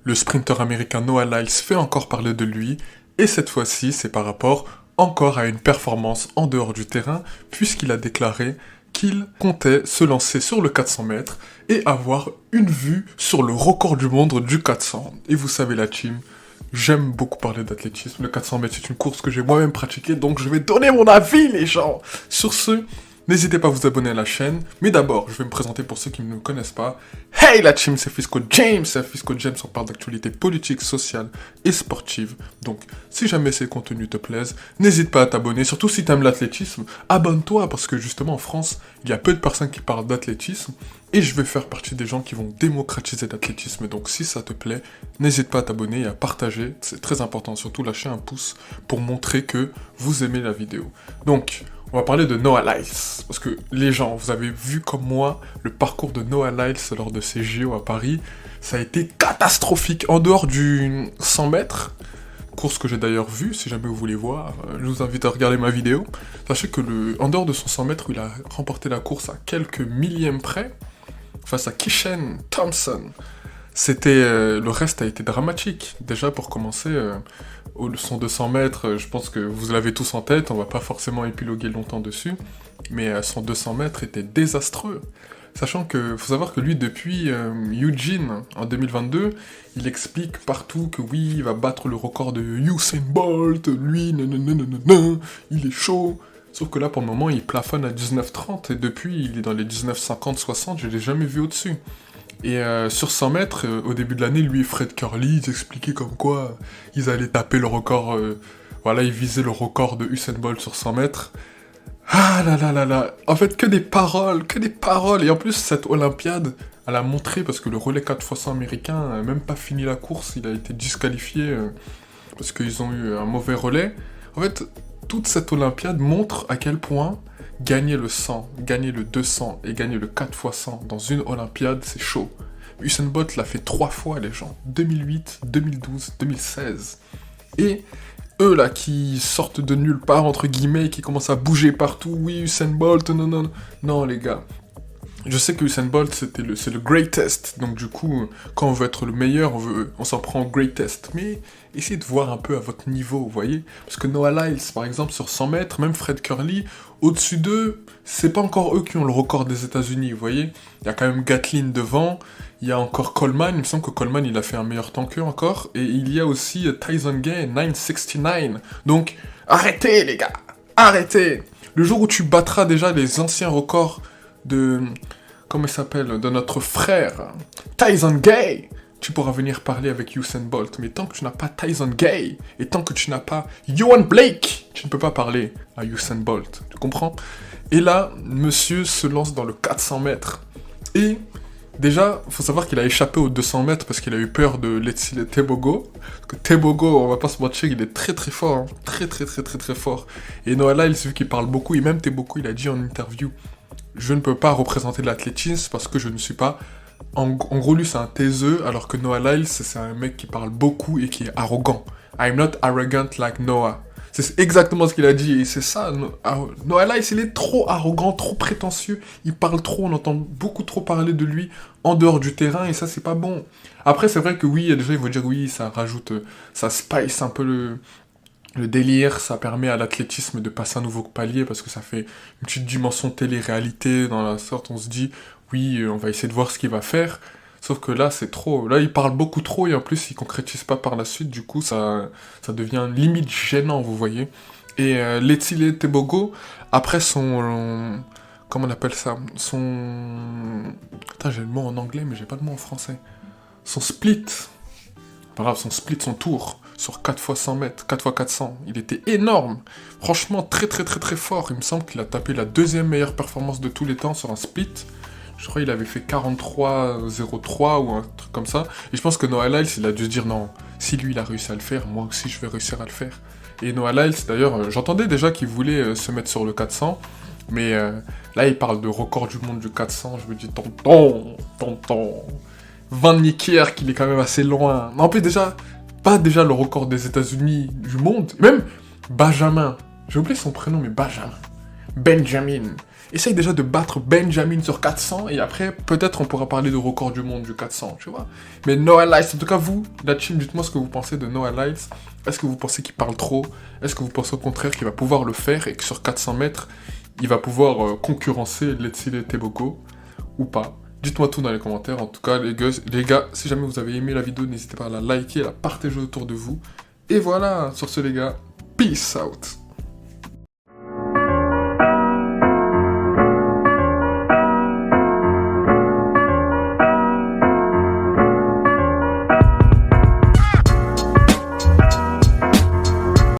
Le sprinter américain Noah Lyles fait encore parler de lui, et cette fois-ci, c'est par rapport encore à une performance en dehors du terrain, puisqu'il a déclaré qu'il comptait se lancer sur le 400 mètres et avoir une vue sur le record du monde du 400. Et vous savez la team, j'aime beaucoup parler d'athlétisme. Le 400 mètres, c'est une course que j'ai moi-même pratiquée, donc je vais donner mon avis, les gens. Sur ce, n'hésitez pas à vous abonner à la chaîne. Mais d'abord, je vais me présenter pour ceux qui ne me connaissent pas. Hey la team, c'est Fisco James. C'est Fisco James, on parle d'actualité politique, sociale et sportive. Donc, si jamais ces contenus te plaisent, n'hésite pas à t'abonner. Surtout si t'aimes l'athlétisme, abonne-toi parce que justement en France, il y a peu de personnes qui parlent d'athlétisme. Et je vais faire partie des gens qui vont démocratiser l'athlétisme. Donc si ça te plaît, n'hésite pas à t'abonner et à partager. C'est très important. Surtout lâcher un pouce pour montrer que vous aimez la vidéo. Donc, on va parler de Noah Lyles. Parce que les gens, vous avez vu comme moi le parcours de Noah Lyles lors de ses JO à Paris. Ça a été catastrophique. En dehors du 100 mètres, course que j'ai d'ailleurs vue, si jamais vous voulez voir, je vous invite à regarder ma vidéo. Sachez que en dehors de son 100 mètres, où il a remporté la course à quelques millièmes près, face à Kishen Thompson, le reste a été dramatique. Déjà pour commencer, son 200 mètres, je pense que vous l'avez tous en tête, on va pas forcément épiloguer longtemps dessus, mais son 200 mètres était désastreux. Sachant que, faut savoir que lui, depuis Eugene, en 2022, il explique partout que oui, il va battre le record de Usain Bolt, lui, nanana, il est chaud. Sauf que là, pour le moment, il plafonne à 19,30 et depuis, il est dans les 19,50-60, je l'ai jamais vu au-dessus. Et sur 100 mètres, au début de l'année, lui et Fred Curly, ils expliquaient comme quoi ils allaient taper le record, voilà, ils visaient le record de Usain Bolt sur 100 mètres. Ah là là là là, en fait, que des paroles. Et en plus, cette Olympiade, elle a montré, parce que le relais 4x100 américain n'a même pas fini la course, il a été disqualifié parce qu'ils ont eu un mauvais relais. En fait, toute cette Olympiade montre à quel point gagner le 100, gagner le 200 et gagner le 4x100 dans une Olympiade, c'est chaud. Usain Bolt l'a fait 3 fois, les gens. 2008, 2012, 2016. Et eux, là, qui sortent de nulle part, entre guillemets, qui commencent à bouger partout. Oui, Usain Bolt, non, non, non. Non, les gars. Je sais que Usain Bolt, c'est le greatest. Donc du coup, quand on veut être le meilleur, on s'en prend au greatest. Mais essayez de voir un peu à votre niveau, vous voyez. Parce que Noah Lyles, par exemple, sur 100 mètres, même Fred Curly, au-dessus d'eux, c'est pas encore eux qui ont le record des États-Unis, vous voyez. Il y a quand même Gatlin devant, il y a encore Coleman, il me semble que Coleman, il a fait un meilleur temps qu'eux encore. Et il y a aussi Tyson Gay, 969. Donc, arrêtez, les gars, arrêtez. Le jour où tu battras déjà les anciens records de, comment il s'appelle, de notre frère Tyson Gay, tu pourras venir parler avec Usain Bolt. Mais tant que tu n'as pas Tyson Gay, et tant que tu n'as pas Yohan Blake, tu ne peux pas parler à Usain Bolt, tu comprends? Et là, monsieur se lance dans le 400 mètres. Et déjà, il faut savoir qu'il a échappé aux 200 mètres parce qu'il a eu peur de Letsile Tebogo. Parce que Tebogo, on va pas se mentir, il est très très fort. Hein. Très fort. Et Noah Lyles, vu qu'il parle beaucoup, et même Tebogo, il a dit en interview, je ne peux pas représenter l'athlétisme parce que je ne suis pas... En gros, lui, c'est un taiseux, alors que Noah Lyles, c'est un mec qui parle beaucoup et qui est arrogant. I'm not arrogant like Noah. C'est exactement ce qu'il a dit, et c'est ça. Noah Lyles, il est trop arrogant, trop prétentieux. Il parle trop, on entend beaucoup trop parler de lui en dehors du terrain, et ça, c'est pas bon. Après, c'est vrai que oui, il y a des gens qui vont dire oui, ça rajoute... ça spice un peu le délire, ça permet à l'athlétisme de passer un nouveau palier parce que ça fait une petite dimension télé-réalité dans la sorte, on se dit, oui, on va essayer de voir ce qu'il va faire, sauf que là, c'est trop, là, il parle beaucoup trop et en plus, il concrétise pas par la suite, du coup, ça devient limite gênant, vous voyez. Et Letsile Tebogo, après comment on appelle ça, Attends, j'ai le mot en anglais, mais j'ai pas le mot en français. Son split, pas grave, son tour, sur 4 x 100 mètres, 4 x 400. Il était énorme. Franchement, très fort. Il me semble qu'il a tapé la deuxième meilleure performance de tous les temps sur un split. Je crois qu'il avait fait 43,03 ou un truc comme ça. Et je pense que Noah Lyles, il a dû se dire non, si lui il a réussi à le faire, moi aussi je vais réussir à le faire. Et Noah Lyles, d'ailleurs, j'entendais déjà qu'il voulait se mettre sur le 400. Mais là, il parle de record du monde du 400. Je me dis, tonton. Van Niekerk, qu'il est quand même assez loin. Mais en plus, pas déjà le record des États-Unis, du monde. Même Benjamin. J'ai oublié son prénom, mais Benjamin. Essaye déjà de battre Benjamin sur 400, et après, peut-être on pourra parler de record du monde du 400, tu vois. Mais Noah Lyles, en tout cas vous, la team, dites-moi ce que vous pensez de Noah Lyles. Est-ce que vous pensez qu'il parle trop? Est-ce que vous pensez au contraire qu'il va pouvoir le faire, et que sur 400 mètres, il va pouvoir concurrencer Letsile Tebogo, ou pas? Dites-moi tout dans les commentaires. En tout cas, les gars, si jamais vous avez aimé la vidéo, n'hésitez pas à la liker, à la partager autour de vous. Et voilà, sur ce les gars, peace out.